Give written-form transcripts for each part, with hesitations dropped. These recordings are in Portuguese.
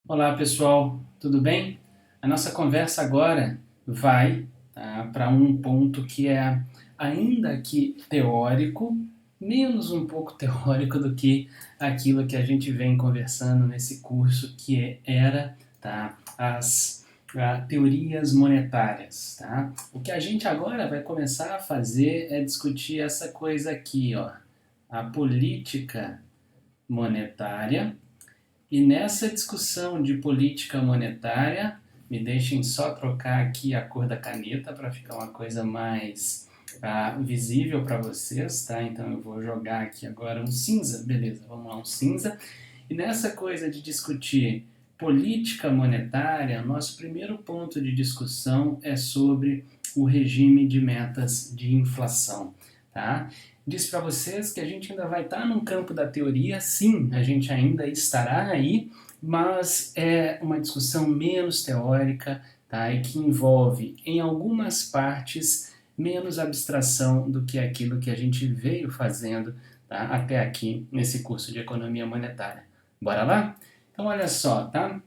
Olá pessoal, tudo bem? A nossa conversa agora vai para um ponto que é ainda que teórico, menos um pouco teórico do que aquilo que a gente vem conversando nesse curso era as teorias monetárias. Tá? O que a gente agora vai começar a fazer é discutir essa coisa aqui, ó, a política monetária. E nessa discussão de política monetária, me deixem só trocar aqui a cor da caneta para ficar uma coisa mais visível para vocês, tá? Então eu vou jogar aqui agora um cinza, beleza, vamos lá, um cinza. E nessa coisa de discutir política monetária, nosso primeiro ponto de discussão é sobre o regime de metas de inflação, tá? Disse para vocês que a gente ainda vai estar num campo da teoria, sim, a gente ainda estará aí, mas é uma discussão menos teórica, tá? E que envolve, em algumas partes, menos abstração do que aquilo que a gente veio fazendo, tá? Até aqui nesse curso de economia monetária. Bora lá? Então olha só, tá?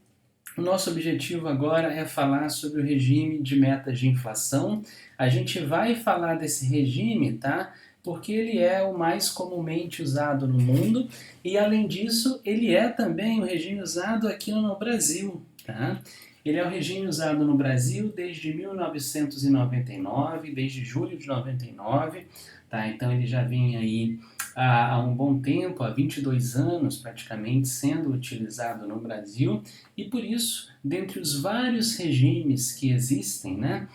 O nosso objetivo agora é falar sobre o regime de metas de inflação. A gente vai falar desse regime, tá? Porque ele é o mais comumente usado no mundo e, além disso, ele é também o regime usado aqui no Brasil, tá? Ele é o regime usado no Brasil desde 1999, desde julho de 99, tá? Então ele já vem aí há um bom tempo, há 22 anos praticamente, sendo utilizado no Brasil, e por isso, dentre os vários regimes que existem, né,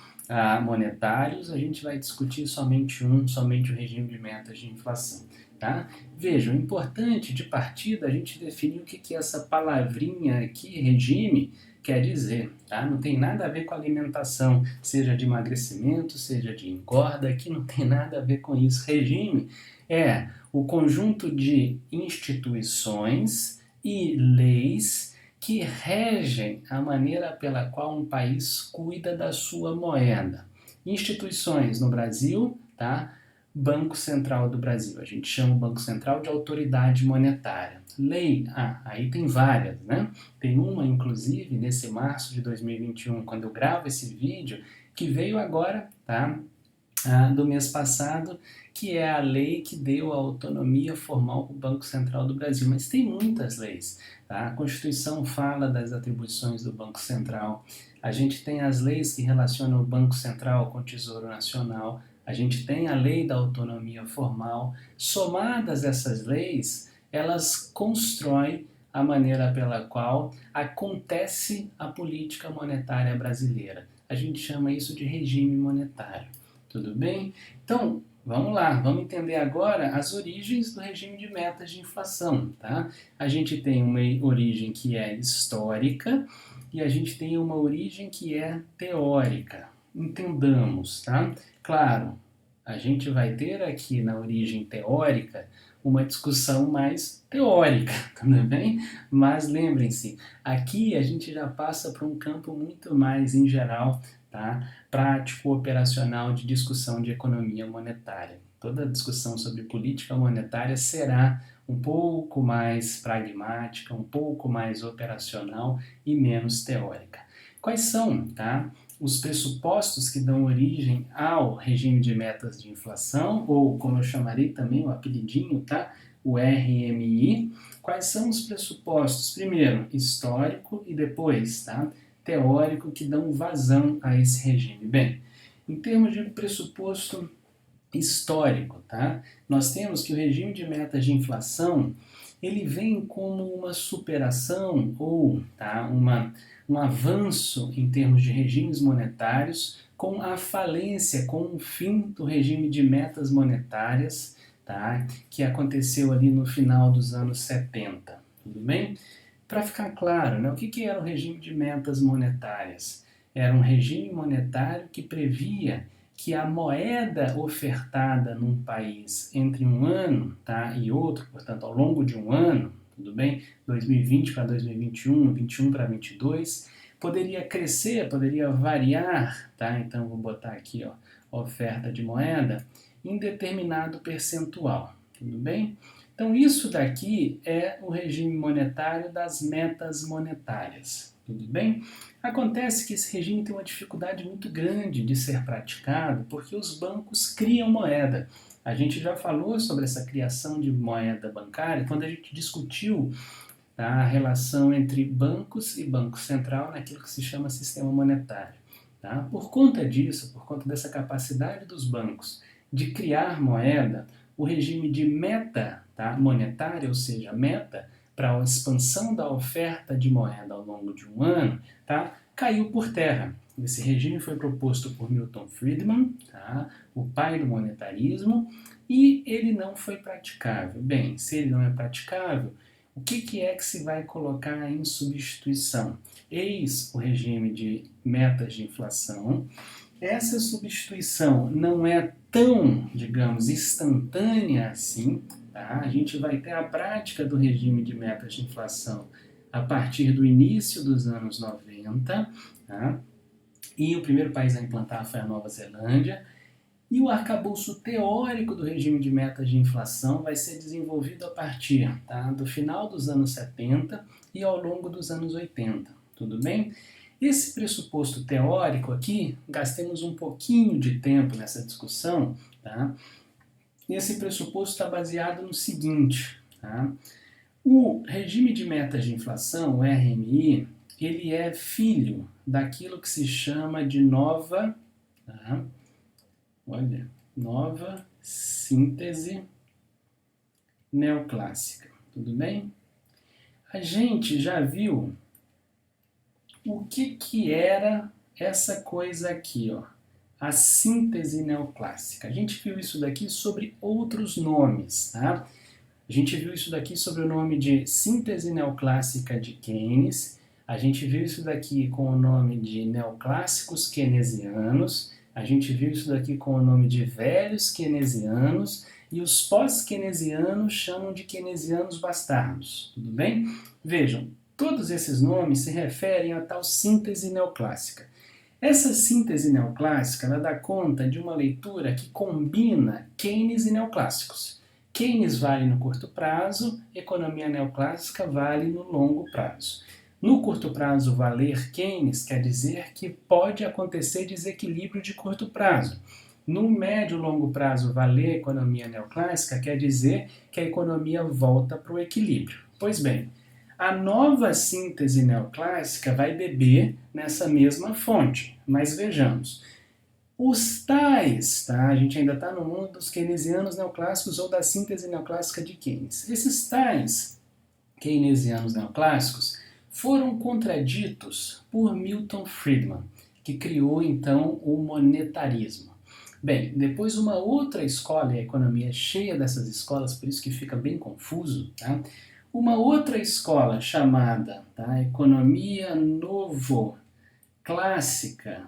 monetários, a gente vai discutir somente somente o regime de metas de inflação. Tá? Vejam, importante de partida a gente definir o que é essa palavrinha aqui, regime, quer dizer. Tá? Não tem nada a ver com alimentação, seja de emagrecimento, seja de engorda, aqui não tem nada a ver com isso. Regime é o conjunto de instituições e leis que regem a maneira pela qual um país cuida da sua moeda. Instituições no Brasil, tá? Banco Central do Brasil, a gente chama o Banco Central de autoridade monetária. Lei, aí tem várias, né? Tem uma, inclusive, nesse março de 2021, quando eu gravo esse vídeo, que veio agora, tá? Do mês passado, que é a lei que deu a autonomia formal para o Banco Central do Brasil. Mas tem muitas leis. Tá? A Constituição fala das atribuições do Banco Central. A gente tem as leis que relacionam o Banco Central com o Tesouro Nacional. A gente tem a lei da autonomia formal. Somadas essas leis, elas constroem a maneira pela qual acontece a política monetária brasileira. A gente chama isso de regime monetário. Tudo bem? Então, vamos lá, vamos entender agora as origens do regime de metas de inflação. Tá? A gente tem uma origem que é histórica e a gente tem uma origem que é teórica. Entendamos, tá? Claro, a gente vai ter aqui na origem teórica uma discussão mais teórica, tudo bem? Mas lembrem-se, aqui a gente já passa para um campo muito mais em geral, tá? Prático, operacional de discussão de economia monetária. Toda discussão sobre política monetária será um pouco mais pragmática, um pouco mais operacional e menos teórica. Quais são, tá, os pressupostos que dão origem ao regime de metas de inflação, ou como eu chamarei também o apelidinho, tá, o RMI? Quais são os pressupostos? Primeiro, histórico e depois, tá, teórico, que dão vazão a esse regime. Bem, em termos de pressuposto histórico, tá? Nós temos que o regime de metas de inflação ele vem como uma superação ou um avanço em termos de regimes monetários com a falência, com o fim do regime de metas monetárias, tá? Que aconteceu ali no final dos anos 70. Tudo bem? Para ficar claro, né, o que era o regime de metas monetárias? Era um regime monetário que previa que a moeda ofertada num país entre um ano, tá, e outro, portanto, ao longo de um ano, tudo bem? 2020 para 2021, 21 para 22, poderia crescer, poderia variar, tá? Então, vou botar aqui, ó, oferta de moeda em determinado percentual, tudo bem? Então isso daqui é o regime monetário das metas monetárias, tudo bem? Acontece que esse regime tem uma dificuldade muito grande de ser praticado porque os bancos criam moeda. A gente já falou sobre essa criação de moeda bancária quando a gente discutiu, tá, a relação entre bancos e Banco Central naquilo que se chama sistema monetário. Tá? Por conta disso, por conta dessa capacidade dos bancos de criar moeda, o regime de meta, tá, monetária, ou seja, meta para a expansão da oferta de moeda ao longo de um ano, tá, caiu por terra. Esse regime foi proposto por Milton Friedman, tá, o pai do monetarismo, e ele não foi praticável. Bem, se ele não é praticável, o que é que se vai colocar em substituição? Eis o regime de metas de inflação. Essa substituição não é tão, digamos, instantânea assim. Tá? A gente vai ter a prática do regime de metas de inflação a partir do início dos anos 90. Tá? E o primeiro país a implantar foi a Nova Zelândia. E o arcabouço teórico do regime de metas de inflação vai ser desenvolvido a partir, tá, do final dos anos 70 e ao longo dos anos 80, tudo bem? Esse pressuposto teórico aqui, gastemos um pouquinho de tempo nessa discussão, tá? Esse pressuposto está baseado no seguinte, tá? O regime de metas de inflação, o RMI, ele é filho daquilo que se chama de nova síntese neoclássica, tudo bem? A gente já viu o que era essa coisa aqui, ó, a síntese neoclássica. A gente viu isso daqui sobre outros nomes, tá? A gente viu isso daqui sobre o nome de síntese neoclássica de Keynes, a gente viu isso daqui com o nome de neoclássicos keynesianos, a gente viu isso daqui com o nome de velhos keynesianos e os pós-keynesianos chamam de keynesianos bastardos, tudo bem? Vejam, todos esses nomes se referem a tal síntese neoclássica. Essa síntese neoclássica ela dá conta de uma leitura que combina Keynes e neoclássicos. Keynes vale no curto prazo, economia neoclássica vale no longo prazo. No curto prazo, valer Keynes quer dizer que pode acontecer desequilíbrio de curto prazo. No médio e longo prazo, valer economia neoclássica quer dizer que a economia volta para o equilíbrio. Pois bem, a nova síntese neoclássica vai beber nessa mesma fonte, mas vejamos. Os tais, tá? A gente ainda está no mundo dos keynesianos neoclássicos ou da síntese neoclássica de Keynes. Esses tais keynesianos neoclássicos foram contraditos por Milton Friedman, que criou então o monetarismo. Bem, depois uma outra escola, e a economia é cheia dessas escolas, por isso que fica bem confuso, tá? Uma outra escola chamada, tá, economia novo-clássica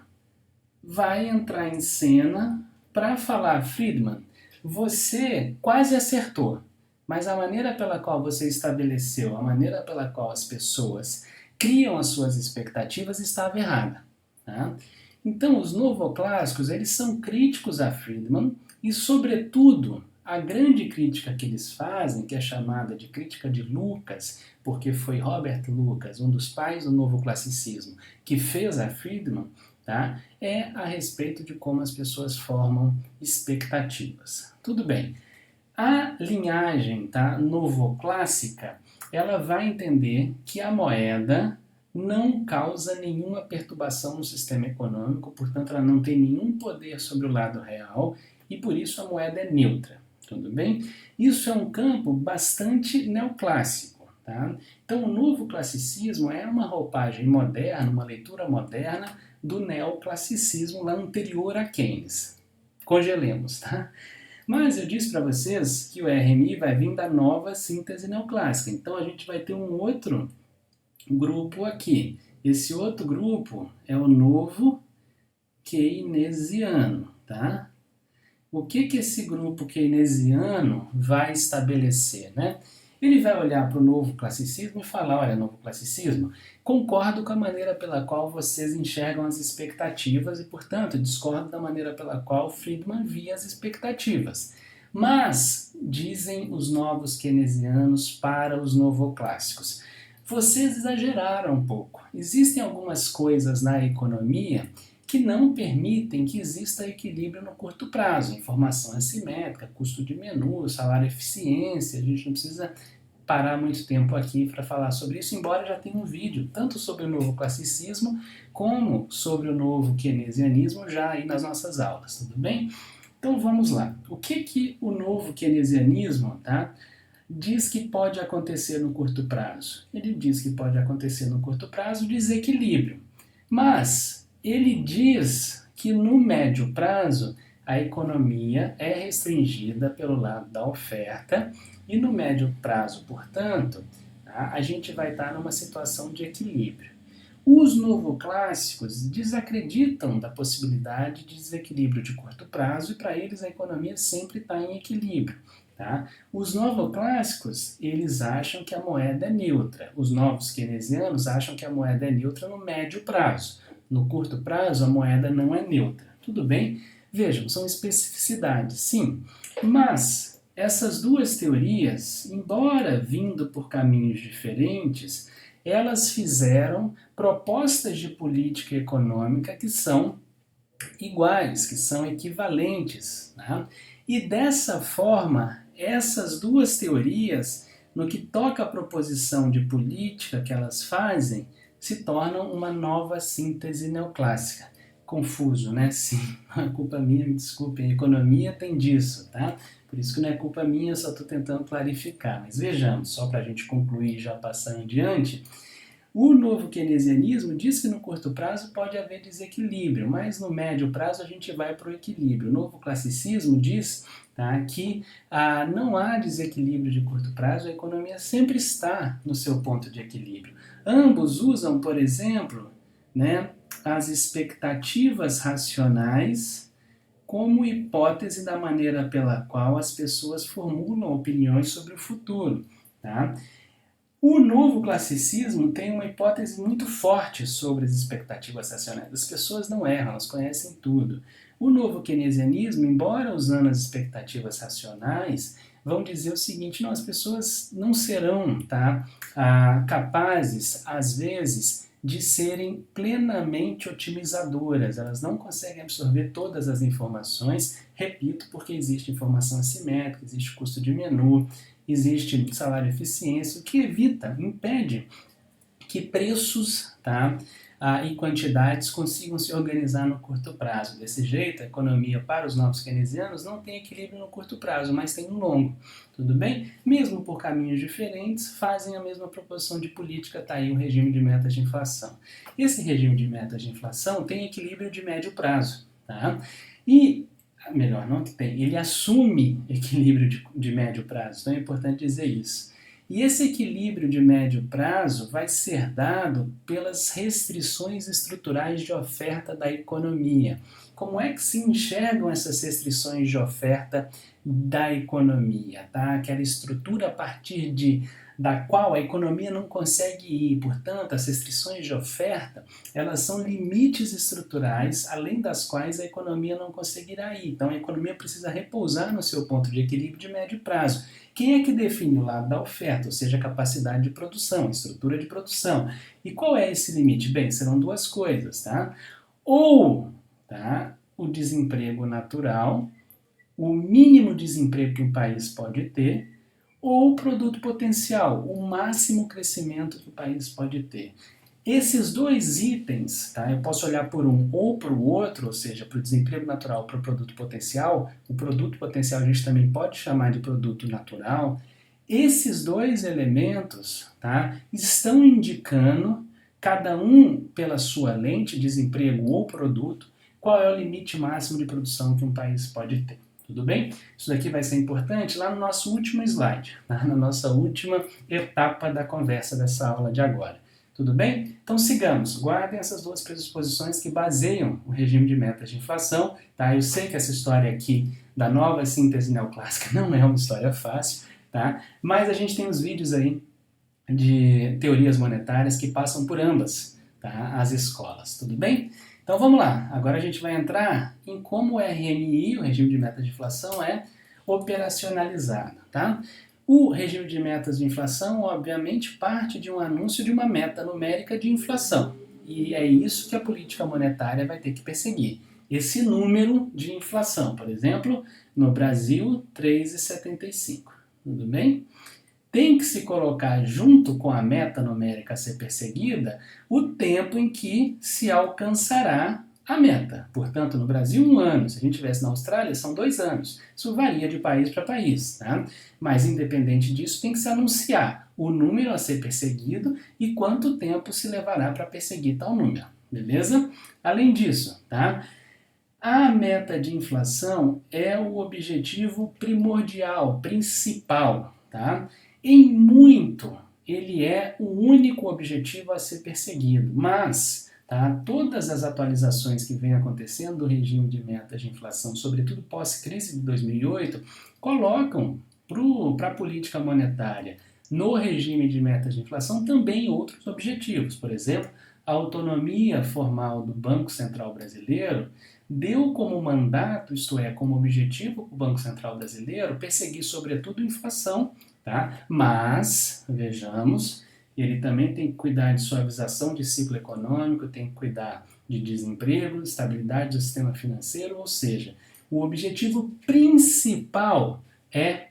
vai entrar em cena para falar: Friedman, você quase acertou, mas a maneira pela qual você estabeleceu, a maneira pela qual as pessoas criam as suas expectativas estava errada. Tá? Então, os novoclássicos, eles são críticos a Friedman e, sobretudo, a grande crítica que eles fazem, que é chamada de crítica de Lucas, porque foi Robert Lucas, um dos pais do novo classicismo, que fez a Friedman, tá? É a respeito de como as pessoas formam expectativas. Tudo bem. A linhagem, tá, novoclássica, ela vai entender que a moeda não causa nenhuma perturbação no sistema econômico, portanto ela não tem nenhum poder sobre o lado real e por isso a moeda é neutra, tudo bem? Isso é um campo bastante neoclássico, tá? Então o novo classicismo é uma roupagem moderna, uma leitura moderna do neoclassicismo lá anterior a Keynes. Congelemos, tá? Mas eu disse para vocês que o RMI vai vir da nova síntese neoclássica. Então a gente vai ter um outro grupo aqui. Esse outro grupo é o novo keynesiano, tá? O que esse grupo keynesiano vai estabelecer, né? Ele vai olhar para o novo classicismo e falar: olha, novo classicismo, concordo com a maneira pela qual vocês enxergam as expectativas e, portanto, discordo da maneira pela qual Friedman via as expectativas. Mas, dizem os novos keynesianos para os novoclássicos, vocês exageraram um pouco. Existem algumas coisas na economia que não permitem que exista equilíbrio no curto prazo. Informação assimétrica, custo de menu, salário eficiência, a gente não precisa parar muito tempo aqui para falar sobre isso, embora já tenha um vídeo tanto sobre o novo classicismo como sobre o novo keynesianismo já aí nas nossas aulas, tudo bem? Então vamos lá. O que o novo keynesianismo, diz que pode acontecer no curto prazo? Ele diz que pode acontecer no curto prazo desequilíbrio, mas ele diz que no médio prazo a economia é restringida pelo lado da oferta e no médio prazo, portanto, a gente vai estar numa situação de equilíbrio. Os novoclássicos desacreditam da possibilidade de desequilíbrio de curto prazo e para eles a economia sempre está em equilíbrio. Tá? Os novoclássicos, eles acham que a moeda é neutra. Os novos keynesianos acham que a moeda é neutra no médio prazo. No curto prazo, a moeda não é neutra. Tudo bem? Vejam, são especificidades, sim. Mas essas duas teorias, embora vindo por caminhos diferentes, elas fizeram propostas de política econômica que são iguais, que são equivalentes. Né? E dessa forma, essas duas teorias, no que toca à proposição de política que elas fazem, se tornam uma nova síntese neoclássica. Confuso, né? Sim, não é culpa minha, me desculpem, a economia tem disso, tá? Por isso que não é culpa minha, eu só estou tentando clarificar. Mas vejamos, só para a gente concluir e já passar adiante, o novo keynesianismo diz que no curto prazo pode haver desequilíbrio, mas no médio prazo a gente vai para o equilíbrio. O novo classicismo diz que não há desequilíbrio de curto prazo, a economia sempre está no seu ponto de equilíbrio. Ambos usam, por exemplo, as expectativas racionais como hipótese da maneira pela qual as pessoas formulam opiniões sobre o futuro. Tá? O novo classicismo tem uma hipótese muito forte sobre as expectativas racionais. As pessoas não erram, elas conhecem tudo. O novo keynesianismo, embora usando as expectativas racionais, vão dizer o seguinte: não, as pessoas não serão capazes, às vezes, de serem plenamente otimizadoras. Elas não conseguem absorver todas as informações, repito, porque existe informação assimétrica, existe custo de menu, existe salário eficiência, o que evita, impede que preços e quantidades consigam se organizar no curto prazo. Desse jeito, a economia para os novos keynesianos não tem equilíbrio no curto prazo, mas tem um longo. Tudo bem? Mesmo por caminhos diferentes, fazem a mesma proposição de política, está aí o regime de metas de inflação. Esse regime de metas de inflação tem equilíbrio de médio prazo. E melhor, não que tem, ele assume equilíbrio de médio prazo, então é importante dizer isso. E esse equilíbrio de médio prazo vai ser dado pelas restrições estruturais de oferta da economia. Como é que se enxergam essas restrições de oferta da economia? Aquela estrutura a partir da qual a economia não consegue ir. Portanto, as restrições de oferta, elas são limites estruturais, além das quais a economia não conseguirá ir. Então, a economia precisa repousar no seu ponto de equilíbrio de médio prazo. Quem é que define o lado da oferta, ou seja, a capacidade de produção, a estrutura de produção? E qual é esse limite? Bem, serão duas coisas, Ou o desemprego natural, o mínimo desemprego que um país pode ter, ou o produto potencial, o máximo crescimento que o país pode ter. Esses dois itens, eu posso olhar por um ou para o outro, ou seja, para o desemprego natural ou para o produto potencial. O produto potencial a gente também pode chamar de produto natural. Esses dois elementos estão indicando, cada um pela sua lente, desemprego ou produto, qual é o limite máximo de produção que um país pode ter. Tudo bem? Isso daqui vai ser importante lá no nosso último slide, na nossa última etapa da conversa dessa aula de agora. Tudo bem? Então sigamos, guardem essas duas pressuposições que baseiam o regime de metas de inflação. Eu sei que essa história aqui da nova síntese neoclássica não é uma história fácil, mas a gente tem os vídeos aí de teorias monetárias que passam por ambas as escolas, tudo bem? Então vamos lá, agora a gente vai entrar em como o RMI, o regime de metas de inflação, é operacionalizada, tá? O regime de metas de inflação, obviamente, parte de um anúncio de uma meta numérica de inflação. E é isso que a política monetária vai ter que perseguir. Esse número de inflação, por exemplo, no Brasil, 3,75. Tudo bem? Tem que se colocar junto com a meta numérica a ser perseguida o tempo em que se alcançará a meta. Portanto, no Brasil, 1 ano. Se a gente tivesse na Austrália, são 2 anos. Isso varia de país para país, tá? Mas, independente disso, tem que se anunciar o número a ser perseguido e quanto tempo se levará para perseguir tal número, beleza? Além disso, tá? A meta de inflação é o objetivo primordial, principal, tá? Em muito, ele é o único objetivo a ser perseguido, mas tá, todas as atualizações que vêm acontecendo do regime de metas de inflação, sobretudo pós-crise de 2008, colocam para a política monetária no regime de metas de inflação também outros objetivos. Por exemplo, a autonomia formal do Banco Central Brasileiro deu como mandato, isto é, como objetivo para o Banco Central Brasileiro, perseguir sobretudo a inflação, tá? Mas, vejamos, ele também tem que cuidar de suavização de ciclo econômico, tem que cuidar de desemprego, estabilidade do sistema financeiro, ou seja, o objetivo principal é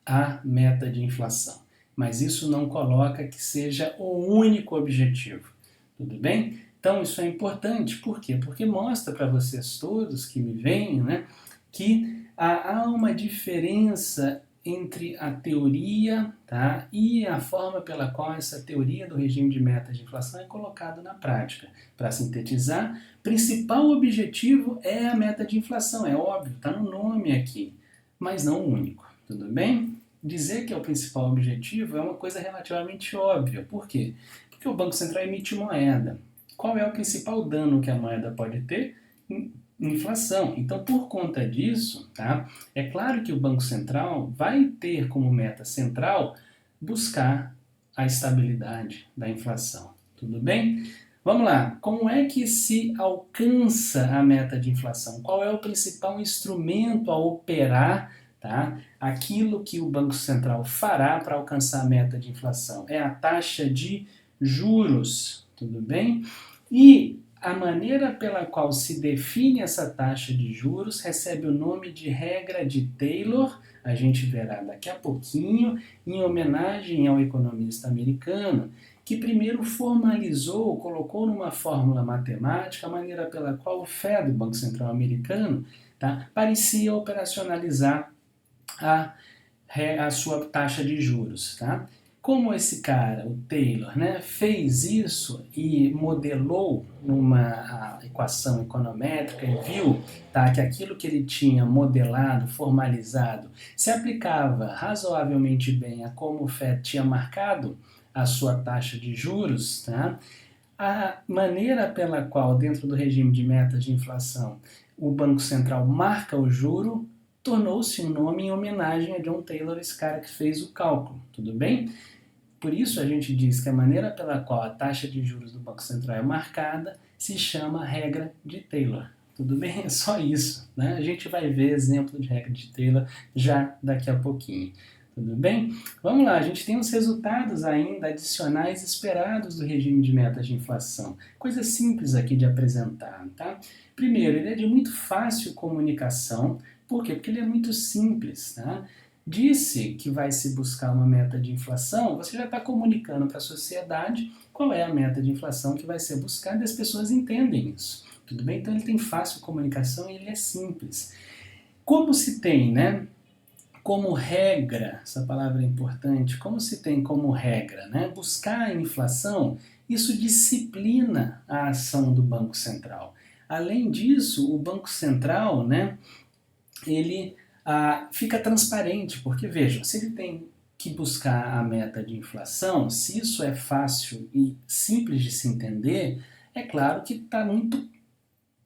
a meta de inflação. Mas isso não coloca que seja o único objetivo, tudo bem? Então isso é importante, por quê? Porque mostra para vocês todos que me veem, né, que há uma diferença entre a teoria, tá, e a forma pela qual essa teoria do regime de metas de inflação é colocada na prática. Para sintetizar, principal objetivo é a meta de inflação, é óbvio, está no nome aqui, mas não o único, tudo bem? Dizer que é o principal objetivo é uma coisa relativamente óbvia, por quê? Porque o Banco Central emite moeda. Qual é o principal dano que a moeda pode ter? Inflação. Então, por conta disso, tá, é claro que o Banco Central vai ter como meta central buscar a estabilidade da inflação. Tudo bem? Vamos lá. Como é que se alcança a meta de inflação? Qual é o principal instrumento a operar, tá, aquilo que o Banco Central fará para alcançar a meta de inflação? É a taxa de juros. Tudo bem? E a maneira pela qual se define essa taxa de juros recebe o nome de regra de Taylor, a gente verá daqui a pouquinho, em homenagem ao economista americano, que primeiro formalizou, colocou numa fórmula matemática a maneira pela qual o Fed, o Banco Central Americano, tá, parecia operacionalizar a sua taxa de juros. Tá? Como esse cara, o Taylor, né, fez isso e modelou numa equação econométrica e viu, tá, que aquilo que ele tinha modelado, formalizado, se aplicava razoavelmente bem a como o Fed tinha marcado a sua taxa de juros, tá, a maneira pela qual, dentro do regime de metas de inflação, o Banco Central marca o juro, tornou-se um nome em homenagem a John Taylor, esse cara que fez o cálculo, tudo bem? Por isso a gente diz que a maneira pela qual a taxa de juros do Banco Central é marcada se chama regra de Taylor. Tudo bem? É só isso, né? A gente vai ver exemplo de regra de Taylor já daqui a pouquinho. Tudo bem? Vamos lá, a gente tem os resultados ainda adicionais esperados do regime de metas de inflação. Coisa simples aqui de apresentar, tá? Primeiro, ele é de muito fácil comunicação. Por quê? Porque ele é muito simples, tá? Disse que vai se buscar uma meta de inflação, você já está comunicando para a sociedade qual é a meta de inflação que vai ser buscada e as pessoas entendem isso. Tudo bem? Então ele tem fácil comunicação e ele é simples. Como se tem, né? Como regra, essa palavra é importante, como se tem como regra, né? Buscar a inflação, isso disciplina a ação do Banco Central. Além disso, o Banco Central, né, ele fica transparente, porque vejam, se ele tem que buscar a meta de inflação, se isso é fácil e simples de se entender, é claro que está muito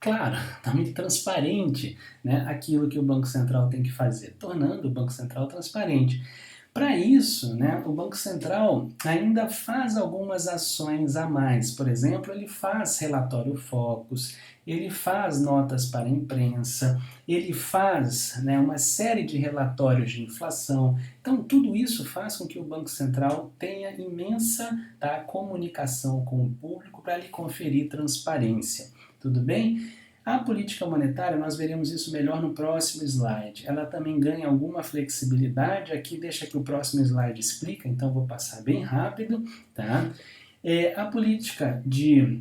claro, está muito transparente, né, aquilo que o Banco Central tem que fazer, tornando o Banco Central transparente. Para isso, né, o Banco Central ainda faz algumas ações a mais. Por exemplo, ele faz relatório Focus, ele faz notas para a imprensa, ele faz, né, uma série de relatórios de inflação. Então, tudo isso faz com que o Banco Central tenha imensa, tá, comunicação com o público para lhe conferir transparência. Tudo bem? A política monetária, nós veremos isso melhor no próximo slide. Ela também ganha alguma flexibilidade. Aqui deixa que o próximo slide explica, então vou passar bem rápido. Tá? A política de...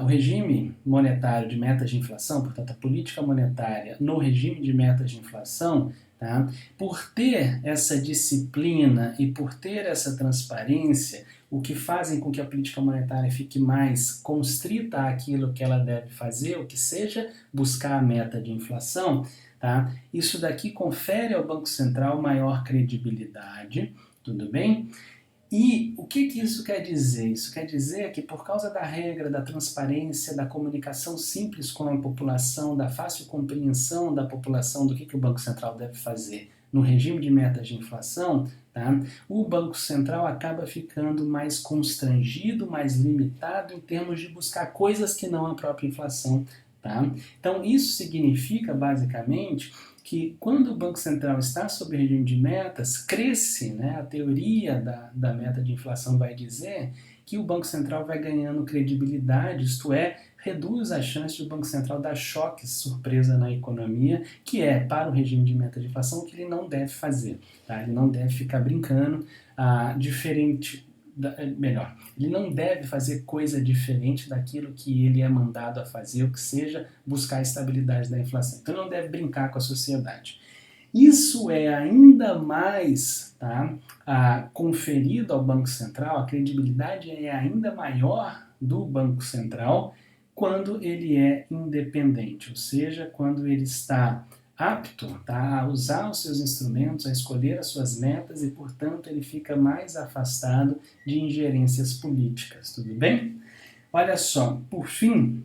o regime monetário de metas de inflação, portanto, a política monetária no regime de metas de inflação, tá? Por ter essa disciplina e por ter essa transparência, o que fazem com que a política monetária fique mais constrita àquilo que ela deve fazer, o que seja buscar a meta de inflação, tá? Isso daqui confere ao Banco Central maior credibilidade, tudo bem? E o que isso quer dizer? Isso quer dizer que por causa da regra, da transparência, da comunicação simples com a população, da fácil compreensão da população do que o Banco Central deve fazer no regime de metas de inflação, tá? O Banco Central acaba ficando mais constrangido, mais limitado em termos de buscar coisas que não a própria inflação. Tá? Então isso significa basicamente que quando o Banco Central está sob regime de metas, cresce, né, a teoria da meta de inflação vai dizer que o Banco Central vai ganhando credibilidade, isto é, reduz a chance do Banco Central dar choque, surpresa na economia, que é, para o regime de meta de inflação, o que ele não deve fazer. Tá? Ele não deve ficar brincando ele não deve fazer coisa diferente daquilo que ele é mandado a fazer, o que seja buscar a estabilidade da inflação. Então não deve brincar com a sociedade. Isso é ainda mais, tá, conferido ao Banco Central, a credibilidade é ainda maior do Banco Central quando ele é independente, ou seja, quando ele está apto, tá, a usar os seus instrumentos, a escolher as suas metas e, portanto, ele fica mais afastado de ingerências políticas, tudo bem? Olha só, por fim,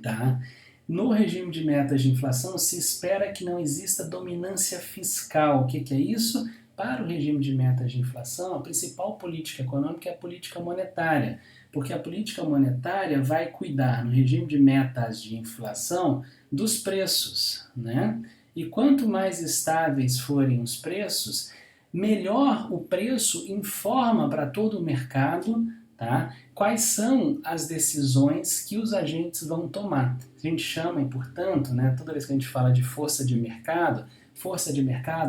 tá, no regime de metas de inflação se espera que não exista dominância fiscal. O que é isso? Para o regime de metas de inflação, a principal política econômica é a política monetária, porque a política monetária vai cuidar, no regime de metas de inflação, dos preços, né? E quanto mais estáveis forem os preços, melhor o preço informa para todo o mercado, tá, quais são as decisões que os agentes vão tomar. A gente chama, portanto, né, toda vez que a gente fala de força de mercado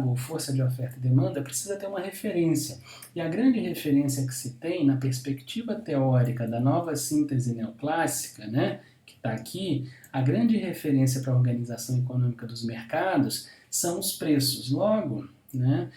ou força de oferta e demanda, precisa ter uma referência. E a grande referência que se tem na perspectiva teórica da nova síntese neoclássica, né, que está aqui, a grande referência para a organização econômica dos mercados são os preços. Logo, né,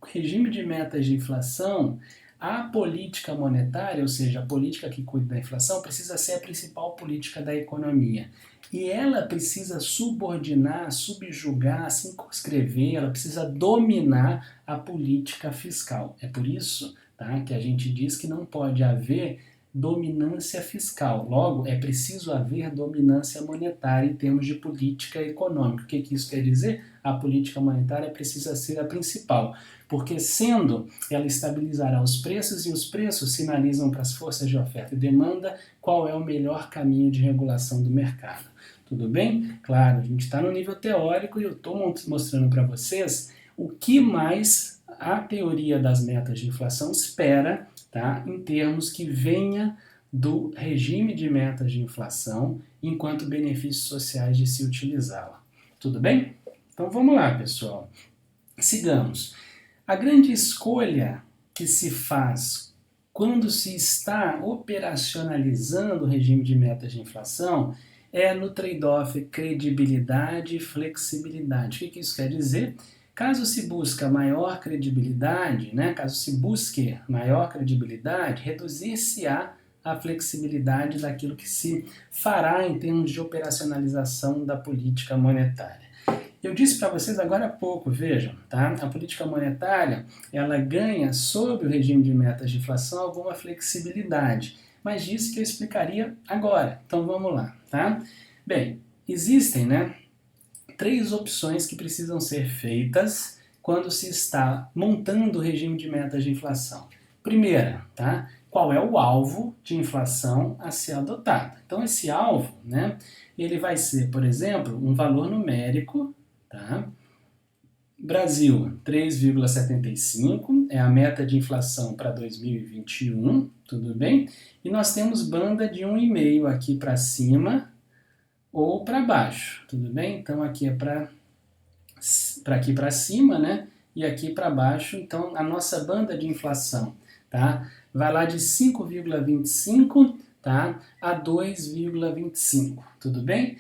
regime de metas de inflação, a política monetária, ou seja, a política que cuida da inflação, precisa ser a principal política da economia. E ela precisa subordinar, subjugar, circunscrever, ela precisa dominar a política fiscal. É por isso, tá, que a gente diz que não pode haver dominância fiscal. Logo, é preciso haver dominância monetária em termos de política econômica. O que isso quer dizer? A política monetária precisa ser a principal, porque sendo, ela estabilizará os preços e os preços sinalizam para as forças de oferta e demanda qual é o melhor caminho de regulação do mercado. Tudo bem? Claro, a gente está no nível teórico e eu estou mostrando para vocês o que mais a teoria das metas de inflação espera, tá, em termos que venha do regime de metas de inflação enquanto benefícios sociais de se utilizá-la. Tudo bem? Então vamos lá, pessoal. Sigamos. A grande escolha que se faz quando se está operacionalizando o regime de metas de inflação é no trade-off credibilidade e flexibilidade. O que isso quer dizer? Caso se busque maior credibilidade, né, reduzir-se-á a flexibilidade daquilo que se fará em termos de operacionalização da política monetária. Eu disse para vocês agora há pouco, vejam, tá? A política monetária, ela ganha sob o regime de metas de inflação alguma flexibilidade, mas disse que eu explicaria agora. Então vamos lá, tá? Bem, existem, né, 3 opções que precisam ser feitas quando se está montando o regime de metas de inflação. Primeira, tá? Qual é o alvo de inflação a ser adotado? Então, esse alvo, né, ele vai ser, por exemplo, um valor numérico, tá? Brasil, 3,75 é a meta de inflação para 2021, tudo bem? E nós temos banda de 1,5 aqui para cima ou para baixo, tudo bem? Então aqui é para aqui para cima, né? E aqui para baixo, então a nossa banda de inflação, tá? Vai lá de 5,25, tá? A 2,25, tudo bem?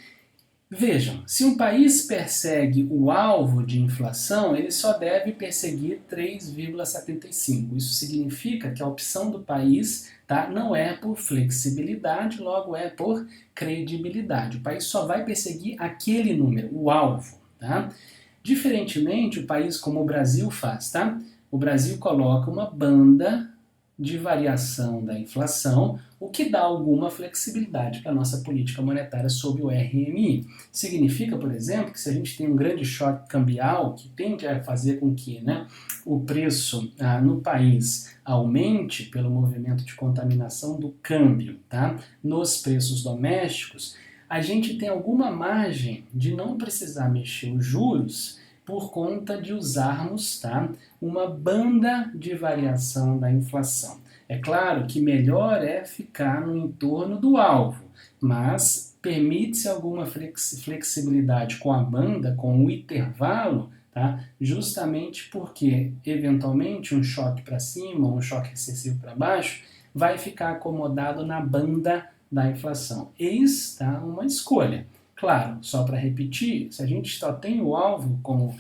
Vejam, se um país persegue o alvo de inflação, ele só deve perseguir 3,75. Isso significa que a opção do país, tá, não é por flexibilidade, logo é por credibilidade. O país só vai perseguir aquele número, o alvo. Tá? Diferentemente, o país como o Brasil faz. Tá? O Brasil coloca uma banda de variação da inflação, o que dá alguma flexibilidade para a nossa política monetária sob o RMI. Significa, por exemplo, que se a gente tem um grande choque cambial, que tende a fazer com que, né, o preço no país aumente pelo movimento de contaminação do câmbio, tá, nos preços domésticos, a gente tem alguma margem de não precisar mexer os juros por conta de usarmos, tá, uma banda de variação da inflação. É claro que melhor é ficar no entorno do alvo, mas permite-se alguma flexibilidade com a banda, com o intervalo, tá, justamente porque, eventualmente, um choque para cima, um choque excessivo para baixo, vai ficar acomodado na banda da inflação. Eis, tá, uma escolha. Claro, só para repetir, se a gente só tem o alvo como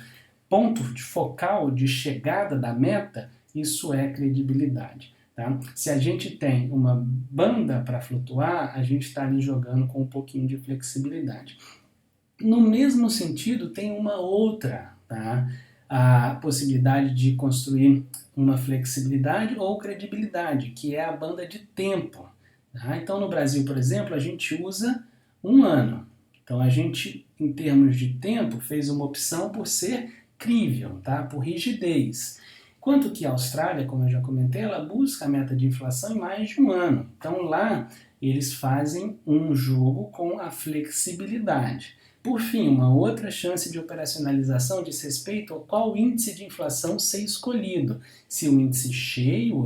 ponto de focal de chegada da meta, isso é credibilidade. Tá? Se a gente tem uma banda para flutuar, a gente está ali jogando com um pouquinho de flexibilidade. No mesmo sentido, tem uma outra, tá? A possibilidade de construir uma flexibilidade ou credibilidade, que é a banda de tempo. Tá? Então, no Brasil, por exemplo, a gente usa um ano. Então, a gente, em termos de tempo, fez uma opção por ser crível, tá? Por rigidez. Quanto que a Austrália, como eu já comentei, ela busca a meta de inflação em mais de um ano. Então, lá, eles fazem um jogo com a flexibilidade. Por fim, uma outra chance de operacionalização diz respeito ao qual índice de inflação ser escolhido. Se o índice cheio,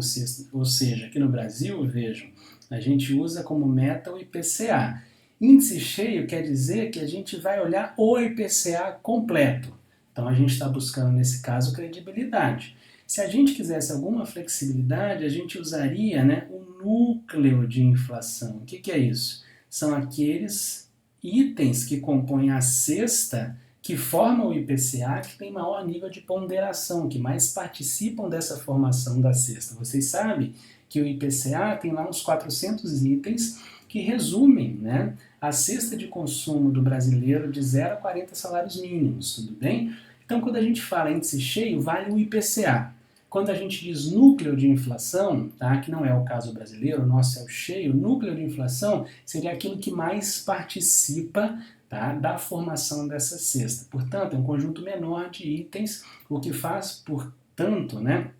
ou seja, aqui no Brasil, vejam, a gente usa como meta o IPCA. Índice cheio quer dizer que a gente vai olhar o IPCA completo. Então a gente está buscando, nesse caso, credibilidade. Se a gente quisesse alguma flexibilidade, a gente usaria, né, o núcleo de inflação. O que é isso? São aqueles itens que compõem a cesta que formam o IPCA, que tem maior nível de ponderação, que mais participam dessa formação da cesta. Vocês sabem que o IPCA tem lá uns 400 itens que resumem, né, a cesta de consumo do brasileiro de 0 a 40 salários mínimos, tudo bem? Então, quando a gente fala índice cheio, vale o IPCA. Quando a gente diz núcleo de inflação, tá, que não é o caso brasileiro, o nosso é o cheio, núcleo de inflação seria aquilo que mais participa, tá, da formação dessa cesta. Portanto, é um conjunto menor de itens, o que faz, portanto, né,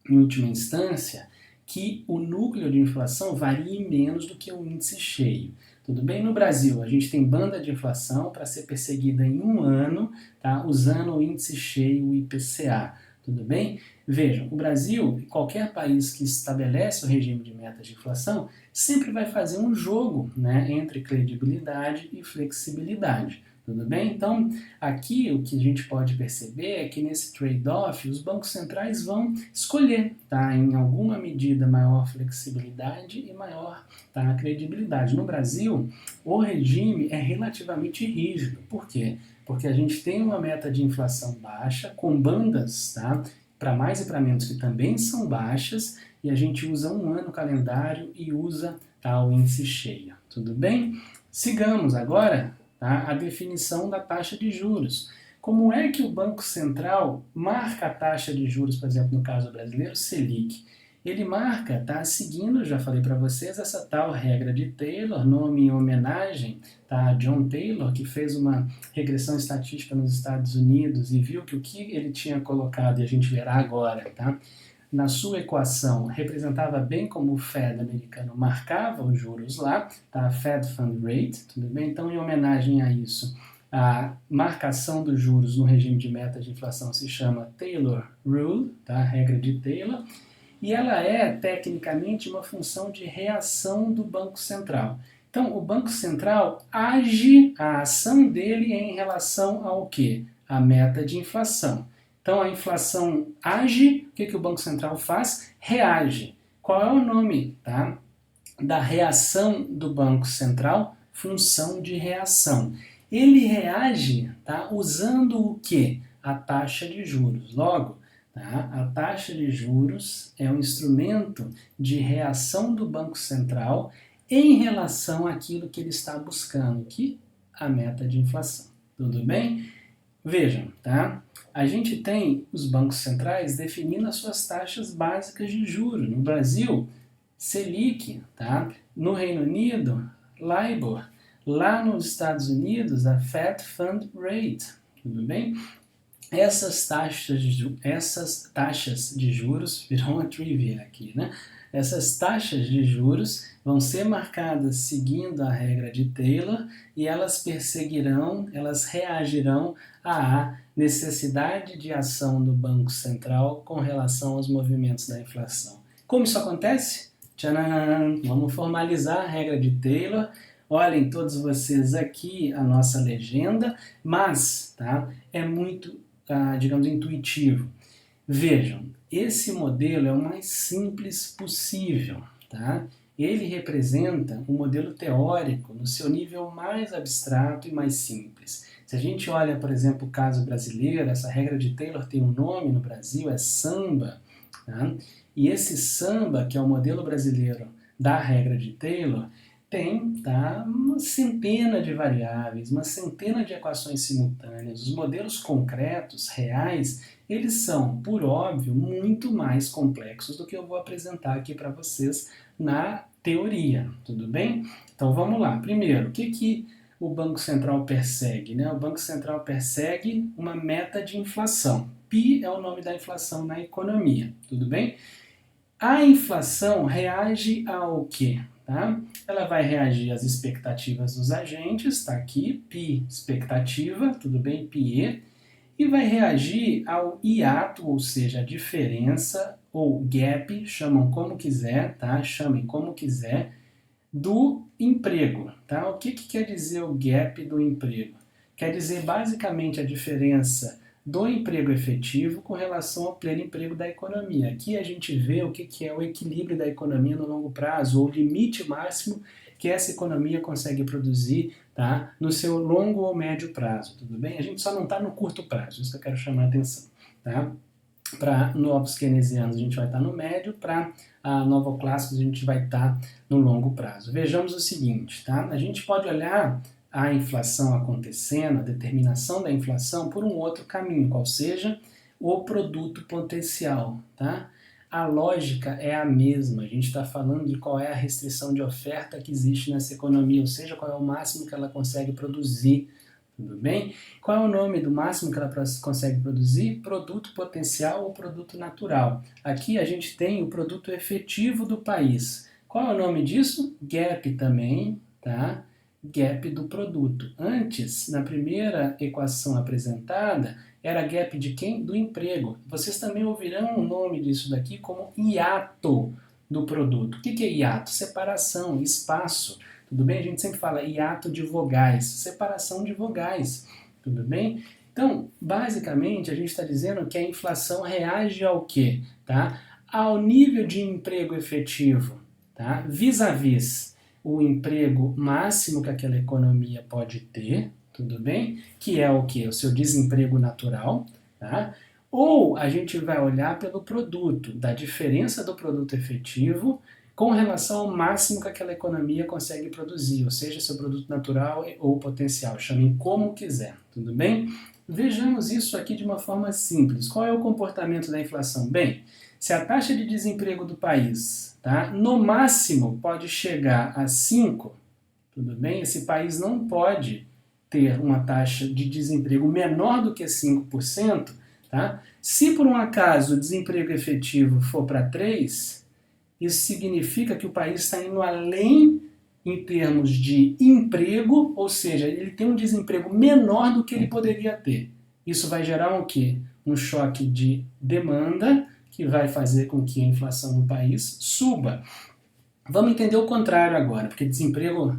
em última instância, que o núcleo de inflação varie menos do que o índice cheio. Tudo bem? No Brasil, a gente tem banda de inflação para ser perseguida em um ano, tá, usando o índice cheio, o IPCA. Tudo bem? Vejam, o Brasil e qualquer país que estabelece o regime de metas de inflação sempre vai fazer um jogo, né, entre credibilidade e flexibilidade. Tudo bem? Então, aqui o que a gente pode perceber é que nesse trade-off os bancos centrais vão escolher, tá, em alguma medida, maior flexibilidade e maior, tá, credibilidade. No Brasil, o regime é relativamente rígido. Por quê? Porque a gente tem uma meta de inflação baixa, com bandas, tá, para mais e para menos que também são baixas, e a gente usa um ano calendário e usa, tá, o índice cheio. Tudo bem? Sigamos agora, tá, a definição da taxa de juros. Como é que o Banco Central marca a taxa de juros, por exemplo, no caso brasileiro, Selic? ele marca, tá, seguindo, já falei para vocês, essa tal regra de Taylor, nome em homenagem, tá, a John Taylor, que fez uma regressão estatística nos Estados Unidos e viu que o que ele tinha colocado, e a gente verá agora, tá, na sua equação, representava bem como o Fed americano marcava os juros lá, tá, Fed Fund Rate, tudo bem? Então, em homenagem a isso, a marcação dos juros no regime de meta de inflação se chama Taylor Rule, tá? Regra de Taylor, e ela é, tecnicamente, uma função de reação do Banco Central. Então, o Banco Central age, a ação dele é em relação ao quê? A meta de inflação. Então, a inflação age, o que o Banco Central faz? Reage. Qual é o nome, tá, da reação do Banco Central? Função de reação. Ele reage, tá, usando o quê? A taxa de juros. Logo, tá, a taxa de juros é um instrumento de reação do Banco Central em relação àquilo que ele está buscando, que é a meta de inflação. Tudo bem? Vejam, tá? A gente tem os bancos centrais definindo as suas taxas básicas de juros. No Brasil, Selic, tá? No Reino Unido, LIBOR. Lá nos Estados Unidos, a Fed Fund Rate, tudo bem? Essas taxas de juros, virou uma trivia aqui, né? Essas taxas de juros vão ser marcadas seguindo a regra de Taylor e elas elas reagirão à necessidade de ação do Banco Central com relação aos movimentos da inflação. Como isso acontece? Tcharam! Vamos formalizar a regra de Taylor. Olhem todos vocês aqui a nossa legenda, mas, tá, é muito, digamos, intuitivo. Vejam, esse modelo é o mais simples possível, tá? Ele representa um modelo teórico no seu nível mais abstrato e mais simples. Se a gente olha, por exemplo, o caso brasileiro, essa regra de Taylor tem um nome no Brasil, é samba, tá? E esse samba, que é o modelo brasileiro da regra de Taylor, tem, tá, uma centena de variáveis, uma centena de equações simultâneas. Os modelos concretos, reais, eles são, por óbvio, muito mais complexos do que eu vou apresentar aqui para vocês na teoria, tudo bem? Então vamos lá. Primeiro, o que o Banco Central persegue, né? O Banco Central persegue uma meta de inflação. Pi é o nome da inflação na economia, tudo bem? A inflação reage ao quê? Tá? Ela vai reagir às expectativas dos agentes, está aqui, Pi expectativa, tudo bem, PE, e vai reagir ao hiato, ou seja, a diferença, ou gap, chamam como quiser, tá? Chamem como quiser, do emprego, tá? O que quer dizer o gap do emprego? Quer dizer basicamente a diferença do emprego efetivo com relação ao pleno emprego da economia. Aqui a gente vê o que é o equilíbrio da economia no longo prazo, ou o limite máximo que essa economia consegue produzir, tá, no seu longo ou médio prazo, tudo bem? A gente só não está no curto prazo, isso que eu quero chamar a atenção, tá? Para novos keynesianos a gente vai estar no médio, para novoclássicos a gente vai estar no longo prazo. Vejamos o seguinte, tá? A gente pode olhar a inflação acontecendo, a determinação da inflação por um outro caminho, qual seja o produto potencial, tá? A lógica é a mesma, a gente está falando de qual é a restrição de oferta que existe nessa economia, ou seja, qual é o máximo que ela consegue produzir, tudo bem? Qual é o nome do máximo que ela consegue produzir? Produto potencial ou produto natural. Aqui a gente tem o produto efetivo do país. Qual é o nome disso? Gap também, tá? Gap do produto. Antes, na primeira equação apresentada, era gap de quem? Do emprego. Vocês também ouvirão o nome disso daqui como hiato do produto. O que é hiato? Separação, espaço. Tudo bem? A gente sempre fala hiato de vogais, separação de vogais. Tudo bem? Então, basicamente, a gente está dizendo que a inflação reage ao quê? Tá? Ao nível de emprego efetivo, tá? Vis-à-vis o emprego máximo que aquela economia pode ter, tudo bem? Que é o quê? O seu desemprego natural, tá? Ou a gente vai olhar pelo produto, da diferença do produto efetivo com relação ao máximo que aquela economia consegue produzir, ou seja, seu produto natural ou potencial, chamem como quiser, tudo bem? Vejamos isso aqui de uma forma simples. Qual é o comportamento da inflação? Bem, Se a taxa de desemprego do país, tá, no máximo pode chegar a 5, tudo bem? Esse país não pode ter uma taxa de desemprego menor do que 5%, tá? Se por um acaso o desemprego efetivo for para 3, isso significa que o país está indo além em termos de emprego, ou seja, ele tem um desemprego menor do que ele poderia ter. Isso vai gerar o quê? Um choque de demanda que vai fazer com que a inflação no país suba. Vamos entender o contrário agora, porque desemprego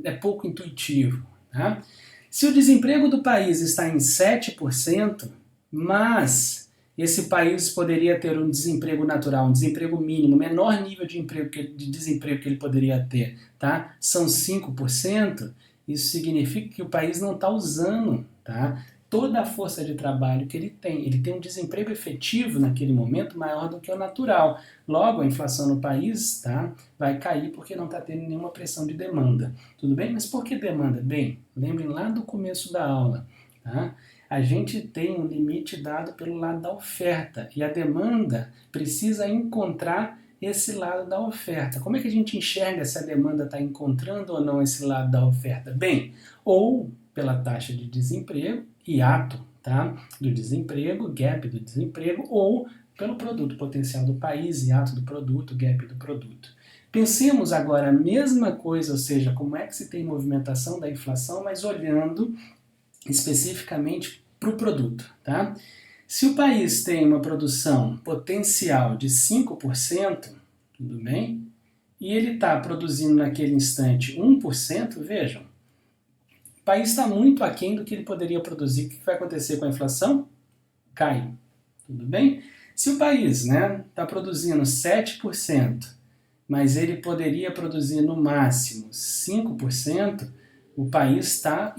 é pouco intuitivo. Tá? Se o desemprego do país está em 7%, mas esse país poderia ter um desemprego natural, um desemprego mínimo, o menor nível de desemprego que ele poderia ter, tá? São 5%, isso significa que o país não está usando, tá, toda a força de trabalho que ele tem. Ele tem um desemprego efetivo naquele momento maior do que o natural. Logo, a inflação no país, tá, vai cair porque não está tendo nenhuma pressão de demanda. Tudo bem? Mas por que demanda? Bem, lembrem lá do começo da aula. Tá? A gente tem um limite dado pelo lado da oferta e a demanda precisa encontrar esse lado da oferta. Como é que a gente enxerga se a demanda está encontrando ou não esse lado da oferta? Bem, ou pela taxa de desemprego, hiato, tá, do desemprego, gap do desemprego, ou pelo produto potencial do país, hiato do produto, gap do produto. Pensemos agora a mesma coisa, ou seja, como é que se tem movimentação da inflação, mas olhando especificamente para o produto. Tá? Se o país tem uma produção potencial de 5%, tudo bem? E ele está produzindo naquele instante 1%, vejam, o país está muito aquém do que ele poderia produzir. O que vai acontecer com a inflação? Cai. Tudo bem? Se o país está produzindo 7%, mas ele poderia produzir no máximo 5%, o país está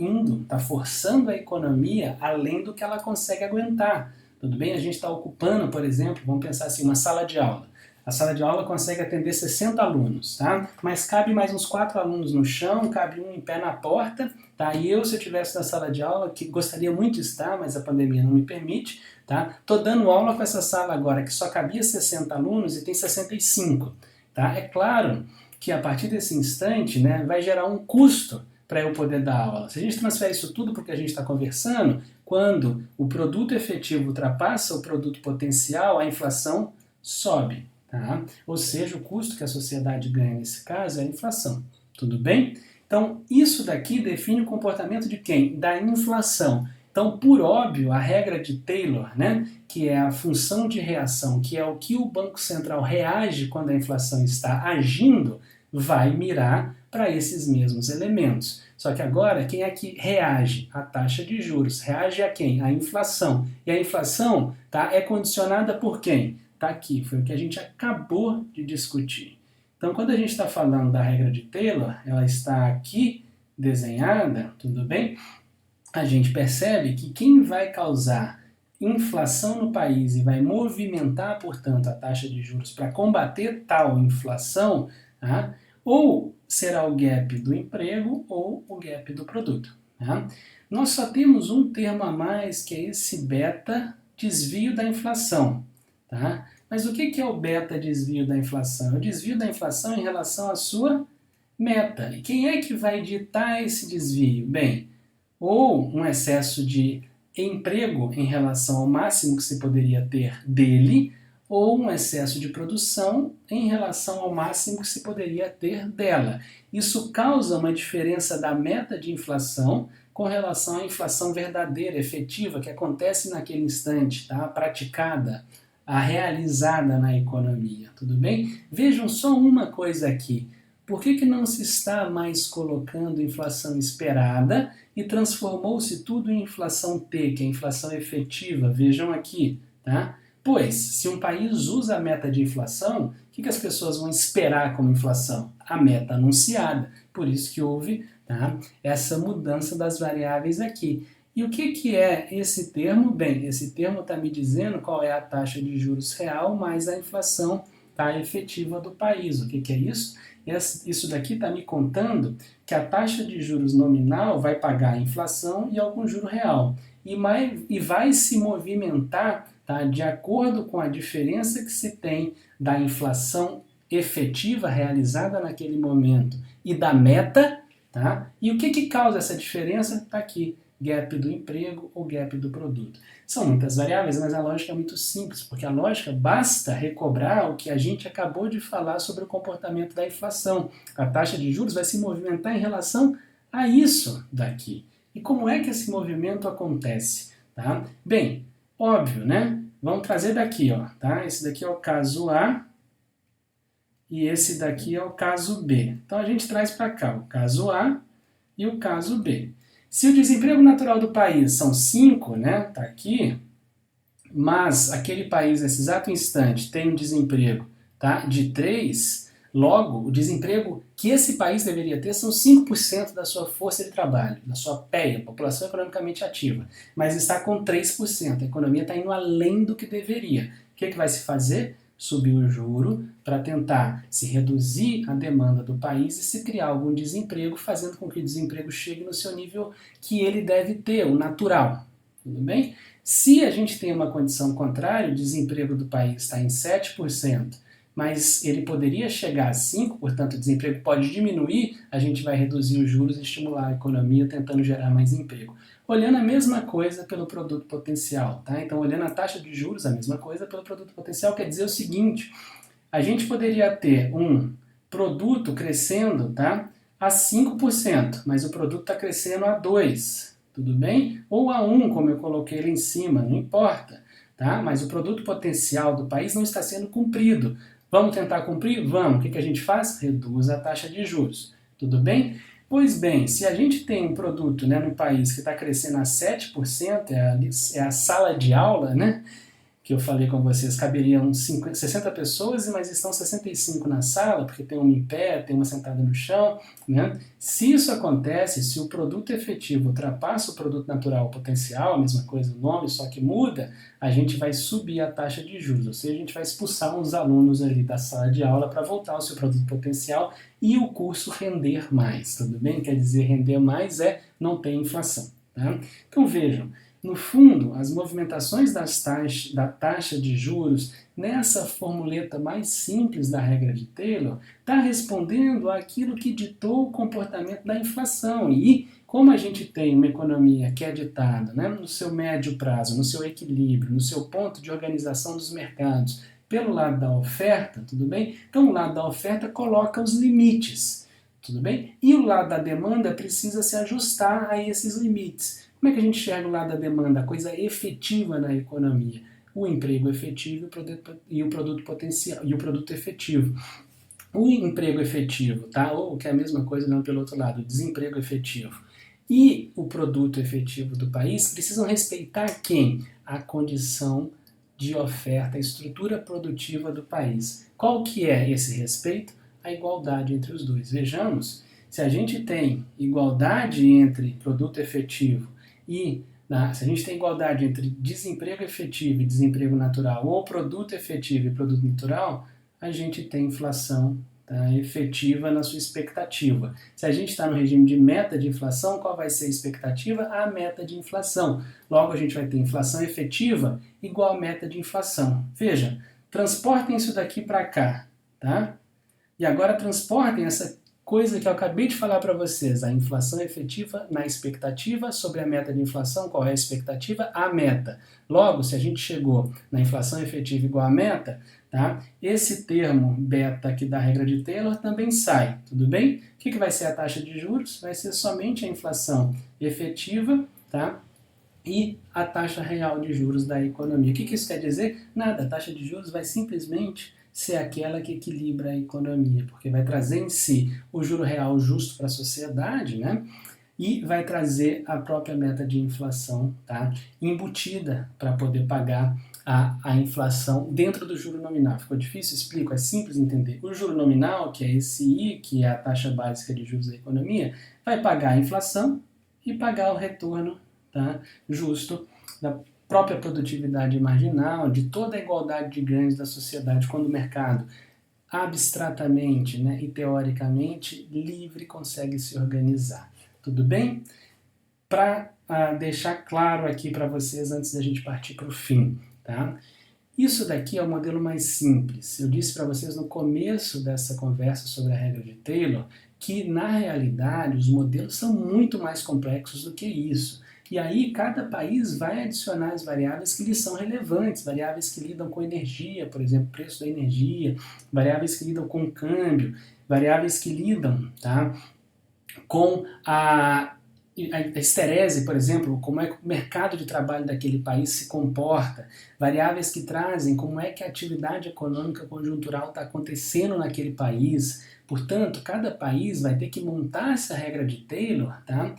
forçando a economia além do que ela consegue aguentar. Tudo bem? A gente está ocupando, por exemplo, vamos pensar assim, uma sala de aula. A sala de aula consegue atender 60 alunos, tá? Mas cabe mais uns 4 alunos no chão, cabe um em pé na porta, tá? E eu, se eu estivesse na sala de aula, que gostaria muito de estar, mas a pandemia não me permite, tá? Tô dando aula com essa sala agora, que só cabia 60 alunos e tem 65, tá? É claro que a partir desse instante, vai gerar um custo para eu poder dar aula. Se a gente transfere isso tudo porque a gente está conversando, quando o produto efetivo ultrapassa o produto potencial, a inflação sobe. Tá? Ou seja, o custo que a sociedade ganha nesse caso é a inflação. Tudo bem? Então, isso daqui define o comportamento de quem? Da inflação. Então, por óbvio, a regra de Taylor, que é a função de reação, que é o que o Banco Central reage quando a inflação está agindo, vai mirar para esses mesmos elementos. Só que agora, quem é que reage? A taxa de juros. Reage a quem? A inflação. E a inflação é condicionada por quem? Está aqui, foi o que a gente acabou de discutir. Então, quando a gente está falando da regra de Taylor, ela está aqui desenhada, tudo bem? A gente percebe que quem vai causar inflação no país e vai movimentar, portanto, a taxa de juros para combater tal inflação, tá? Ou será o gap do emprego ou o gap do produto. Tá? Nós só temos um termo a mais, que é esse beta desvio da inflação. Tá? Mas o que é o beta desvio da inflação? É o desvio da inflação em relação à sua meta. E quem é que vai ditar esse desvio? Bem, ou um excesso de emprego em relação ao máximo que se poderia ter dele, ou um excesso de produção em relação ao máximo que se poderia ter dela. Isso causa uma diferença da meta de inflação com relação à inflação verdadeira, efetiva, que acontece naquele instante, tá? Praticada, a realizada na economia, tudo bem? Vejam só uma coisa aqui. Por que não se está mais colocando inflação esperada e transformou-se tudo em inflação T, que é a inflação efetiva? Vejam aqui, tá? Pois, se um país usa a meta de inflação, o que as pessoas vão esperar como inflação? A meta anunciada. Por isso que houve, tá, essa mudança das variáveis aqui. E o que é esse termo? Bem, esse termo está me dizendo qual é a taxa de juros real mais a inflação efetiva do país. O que é isso? isso daqui está me contando que a taxa de juros nominal vai pagar a inflação e algum juro real. E vai se movimentar, tá, de acordo com a diferença que se tem da inflação efetiva realizada naquele momento e da meta, tá? E o que causa essa diferença? Está aqui, gap do emprego ou gap do produto. São muitas variáveis, mas a lógica é muito simples, porque a lógica basta recobrar o que a gente acabou de falar sobre o comportamento da inflação. A taxa de juros vai se movimentar em relação a isso daqui. E como é que esse movimento acontece? Tá? Bem, óbvio, né? Vamos trazer daqui, ó, tá? Esse daqui é o caso A e esse daqui é o caso B. Então a gente traz para cá o caso A e o caso B. Se o desemprego natural do país são 5, né? Tá aqui, mas aquele país nesse exato instante tem um desemprego, tá, de 3, logo o desemprego que esse país deveria ter são 5% da sua força de trabalho, da sua PEA, população economicamente ativa, mas está com 3%, a economia está indo além do que deveria. O que vai se fazer? Subir o juro para tentar se reduzir a demanda do país e se criar algum desemprego, fazendo com que o desemprego chegue no seu nível que ele deve ter, o natural. Tudo bem? Se a gente tem uma condição contrária, o desemprego do país está em 7%, mas ele poderia chegar a 5%, portanto o desemprego pode diminuir, a gente vai reduzir os juros e estimular a economia, tentando gerar mais emprego. Olhando a mesma coisa pelo produto potencial, tá? Então, olhando a taxa de juros, a mesma coisa pelo produto potencial, quer dizer o seguinte, a gente poderia ter um produto crescendo, tá, a 5%, mas o produto está crescendo a 2%. Tudo bem? Ou a 1, como eu coloquei lá em cima, não importa, tá? Mas o produto potencial do país não está sendo cumprido. Vamos tentar cumprir? Vamos. O que a gente faz? Reduz a taxa de juros. Tudo bem? Pois bem, se a gente tem um produto, né, no país que está crescendo a 7%, é a sala de aula, né? Que eu falei com vocês, caberiam 60 pessoas, mas estão 65 na sala, porque tem uma em pé, tem uma sentada no chão, né? Se isso acontece, se o produto efetivo ultrapassa o produto natural potencial, a mesma coisa o nome, só que muda, a gente vai subir a taxa de juros, ou seja, a gente vai expulsar uns alunos ali da sala de aula para voltar ao seu produto potencial e o curso render mais, tudo bem? Quer dizer, render mais é não ter inflação, tá? Então vejam, no fundo, as movimentações da taxa de juros, nessa formuleta mais simples da regra de Taylor, está respondendo àquilo que ditou o comportamento da inflação. E como a gente tem uma economia que é ditada, né, no seu médio prazo, no seu equilíbrio, no seu ponto de organização dos mercados, pelo lado da oferta, tudo bem? Então o lado da oferta coloca os limites, tudo bem? E o lado da demanda precisa se ajustar a esses limites. Como é que a gente enxerga o lado da demanda, a coisa efetiva na economia? O emprego efetivo e o produto potencial e o produto efetivo. O emprego efetivo, tá? Ou que é a mesma coisa, não pelo outro lado, o desemprego efetivo. E o produto efetivo do país precisam respeitar quem? A condição de oferta, a estrutura produtiva do país. Qual que é esse respeito? A igualdade entre os dois. Vejamos, se a gente tem igualdade entre produto efetivo e se a gente tem igualdade entre desemprego efetivo e desemprego natural, ou produto efetivo e produto natural, a gente tem inflação, tá, efetiva na sua expectativa. Se a gente está no regime de meta de inflação, qual vai ser a expectativa? A meta de inflação. Logo, a gente vai ter inflação efetiva igual a meta de inflação. Veja, transportem isso daqui para cá, tá? E agora transportem essa coisa que eu acabei de falar para vocês, a inflação efetiva na expectativa sobre a meta de inflação. Qual é a expectativa? A meta. Logo, se a gente chegou na inflação efetiva igual a meta, tá? Esse termo beta aqui da regra de Taylor também sai, tudo bem? O que vai ser a taxa de juros? Vai ser somente a inflação efetiva, tá? E a taxa real de juros da economia. O que isso quer dizer? Nada, a taxa de juros vai simplesmente ser aquela que equilibra a economia, porque vai trazer em si o juro real justo para a sociedade, né? E vai trazer a própria meta de inflação, tá, embutida para poder pagar a inflação dentro do juro nominal. Ficou difícil? Explico, é simples entender. O juro nominal, que é esse I, que é a taxa básica de juros da economia, vai pagar a inflação e pagar o retorno, tá, justo da própria produtividade marginal, de toda a igualdade de ganhos da sociedade, quando o mercado abstratamente, né, e teoricamente livre consegue se organizar. Tudo bem? Para deixar claro aqui para vocês antes da gente partir para o fim, tá? Isso daqui é o modelo mais simples. Eu disse para vocês no começo dessa conversa sobre a regra de Taylor que, na realidade, os modelos são muito mais complexos do que isso. E aí, cada país vai adicionar as variáveis que lhes são relevantes, variáveis que lidam com energia, por exemplo, preço da energia, variáveis que lidam com câmbio, variáveis que lidam, tá, com a esterese, por exemplo, como é que o mercado de trabalho daquele país se comporta, variáveis que trazem como é que a atividade econômica conjuntural está acontecendo naquele país. Portanto, cada país vai ter que montar essa regra de Taylor, tá,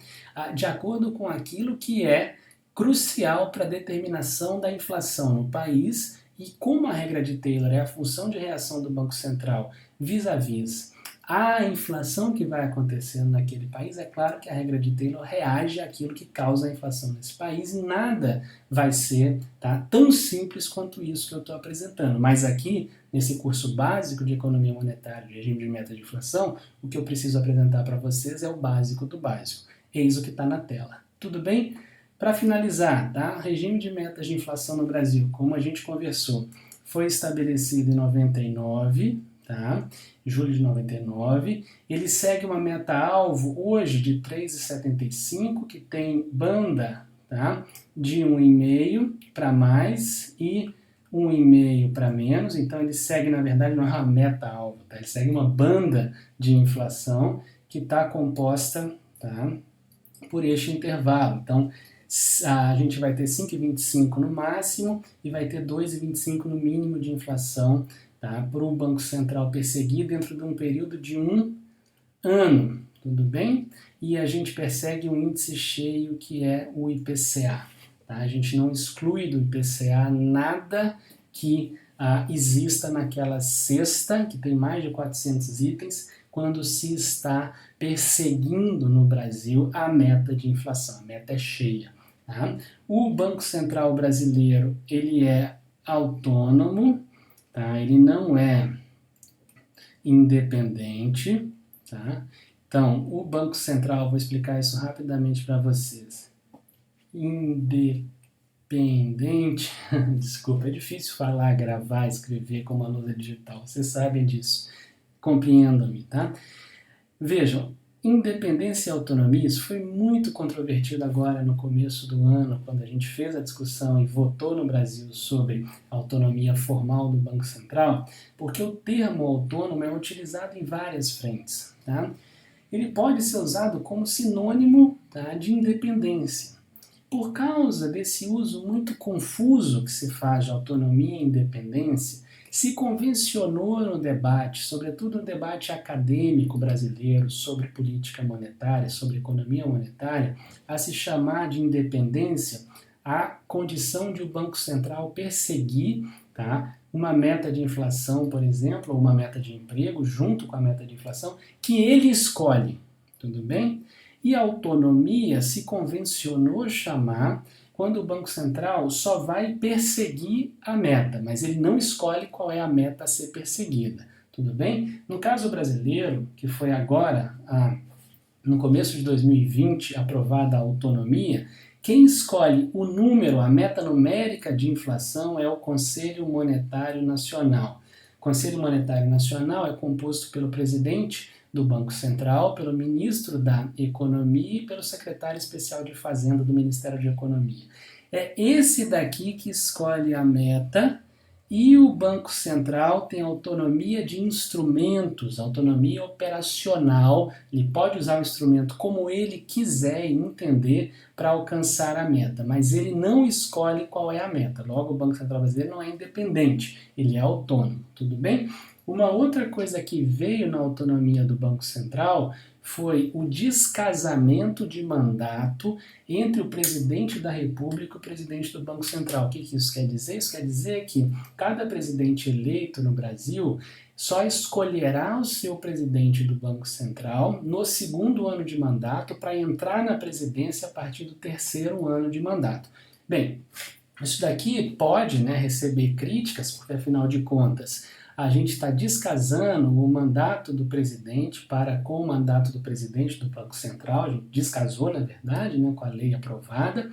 de acordo com aquilo que é crucial para a determinação da inflação no país e como a regra de Taylor é a função de reação do Banco Central vis-à-vis a inflação que vai acontecendo naquele país, é claro que a regra de Taylor reage àquilo que causa a inflação nesse país e nada vai ser, tá, tão simples quanto isso que eu estou apresentando. Mas aqui, nesse curso básico de economia monetária e regime de meta de inflação, o que eu preciso apresentar para vocês é o básico do básico. Eis o que está na tela. Tudo bem? Para finalizar, tá, regime de metas de inflação no Brasil, como a gente conversou, foi estabelecido em 99, tá? Julho de 99, ele segue uma meta-alvo hoje de 3,75, que tem banda, tá, de 1,5 para mais e 1,5 para menos, então ele segue, na verdade, não é uma meta-alvo, tá? Ele segue uma banda de inflação que está composta, tá, por este intervalo. Então, a gente vai ter 5,25 no máximo e vai ter 2,25 no mínimo de inflação, tá, para o Banco Central perseguir dentro de um período de 1 ano, tudo bem? E a gente persegue um índice cheio que é o IPCA. Tá? A gente não exclui do IPCA nada que exista naquela cesta, que tem mais de 400 itens, quando se está perseguindo no Brasil a meta de inflação, a meta é cheia. Tá? O Banco Central brasileiro, ele é autônomo, tá? Ele não é independente, tá? Então, o Banco Central, vou explicar isso rapidamente para vocês. Independente, desculpa, é difícil falar, gravar, escrever com uma lousa digital, vocês sabem disso, compreendam-me, tá? Vejam, independência e autonomia, isso foi muito controvertido agora no começo do ano, quando a gente fez a discussão e votou no Brasil sobre a autonomia formal do Banco Central, porque o termo autônomo é utilizado em várias frentes, tá? Ele pode ser usado como sinônimo, tá, de independência. Por causa desse uso muito confuso que se faz de autonomia e independência, se convencionou no debate, sobretudo no debate acadêmico brasileiro sobre política monetária, sobre economia monetária, a se chamar de independência a condição de o Banco Central perseguir, tá, uma meta de inflação, por exemplo, ou uma meta de emprego, junto com a meta de inflação, que ele escolhe, tudo bem? E a autonomia se convencionou chamar quando o Banco Central só vai perseguir a meta, mas ele não escolhe qual é a meta a ser perseguida, tudo bem? No caso brasileiro, que foi agora, no começo de 2020, aprovada a autonomia, quem escolhe o número, a meta numérica de inflação é o Conselho Monetário Nacional. O Conselho Monetário Nacional é composto pelo presidente do Banco Central, pelo ministro da Economia e pelo secretário especial de Fazenda do Ministério de Economia. É esse daqui que escolhe a meta e o Banco Central tem autonomia de instrumentos, autonomia operacional. Ele pode usar o instrumento como ele quiser e entender para alcançar a meta, mas ele não escolhe qual é a meta. Logo, o Banco Central brasileiro não é independente, ele é autônomo, tudo bem? Uma outra coisa que veio na autonomia do Banco Central foi o descasamento de mandato entre o presidente da República e o presidente do Banco Central. O que isso quer dizer? Isso quer dizer que cada presidente eleito no Brasil só escolherá o seu presidente do Banco Central no segundo ano de mandato para entrar na presidência a partir do terceiro ano de mandato. Bem, isso daqui pode, né, receber críticas, porque afinal de contas a gente está descasando o mandato do presidente com o mandato do presidente do Banco Central, a gente descasou, na verdade, né, com a lei aprovada,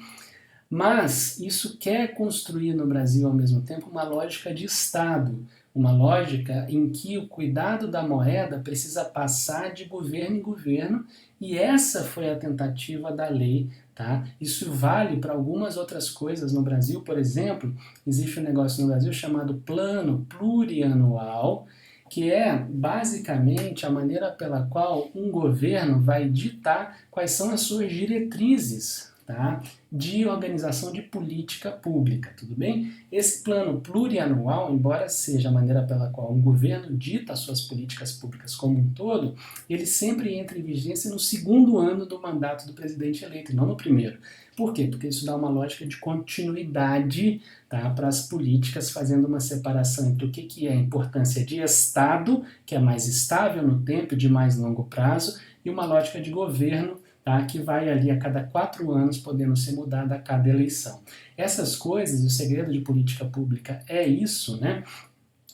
mas isso quer construir no Brasil, ao mesmo tempo, uma lógica de Estado, uma lógica em que o cuidado da moeda precisa passar de governo em governo, e essa foi a tentativa da lei. Tá? Isso vale para algumas outras coisas no Brasil. Por exemplo, existe um negócio no Brasil chamado Plano Plurianual, que é basicamente a maneira pela qual um governo vai ditar quais são as suas diretrizes, tá, de organização de política pública, tudo bem? Esse plano plurianual, embora seja a maneira pela qual um governo dita as suas políticas públicas como um todo, ele sempre entra em vigência no segundo ano do mandato do presidente eleito, e não no primeiro. Por quê? Porque isso dá uma lógica de continuidade, tá, para as políticas, fazendo uma separação entre o que é a importância de Estado, que é mais estável no tempo e de mais longo prazo, e uma lógica de governo, tá, que vai ali a cada 4 anos, podendo ser mudada a cada eleição. Essas coisas, o segredo de política pública é isso, né?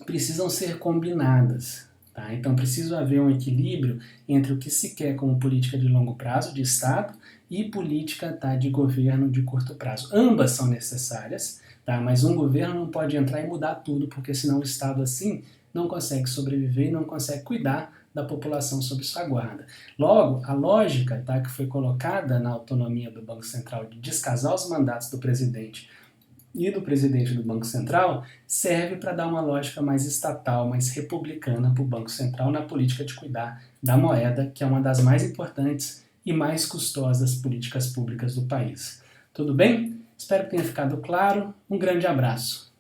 Precisam ser combinadas. Tá? Então precisa haver um equilíbrio entre o que se quer como política de longo prazo, de Estado, e política, tá, de governo de curto prazo. Ambas são necessárias, tá? Mas um governo não pode entrar e mudar tudo, porque senão o Estado assim não consegue sobreviver e não consegue cuidar da população sob sua guarda. Logo, a lógica, tá, que foi colocada na autonomia do Banco Central de descasar os mandatos do presidente e do presidente do Banco Central serve para dar uma lógica mais estatal, mais republicana para o Banco Central na política de cuidar da moeda, que é uma das mais importantes e mais custosas políticas públicas do país. Tudo bem? Espero que tenha ficado claro. Um grande abraço.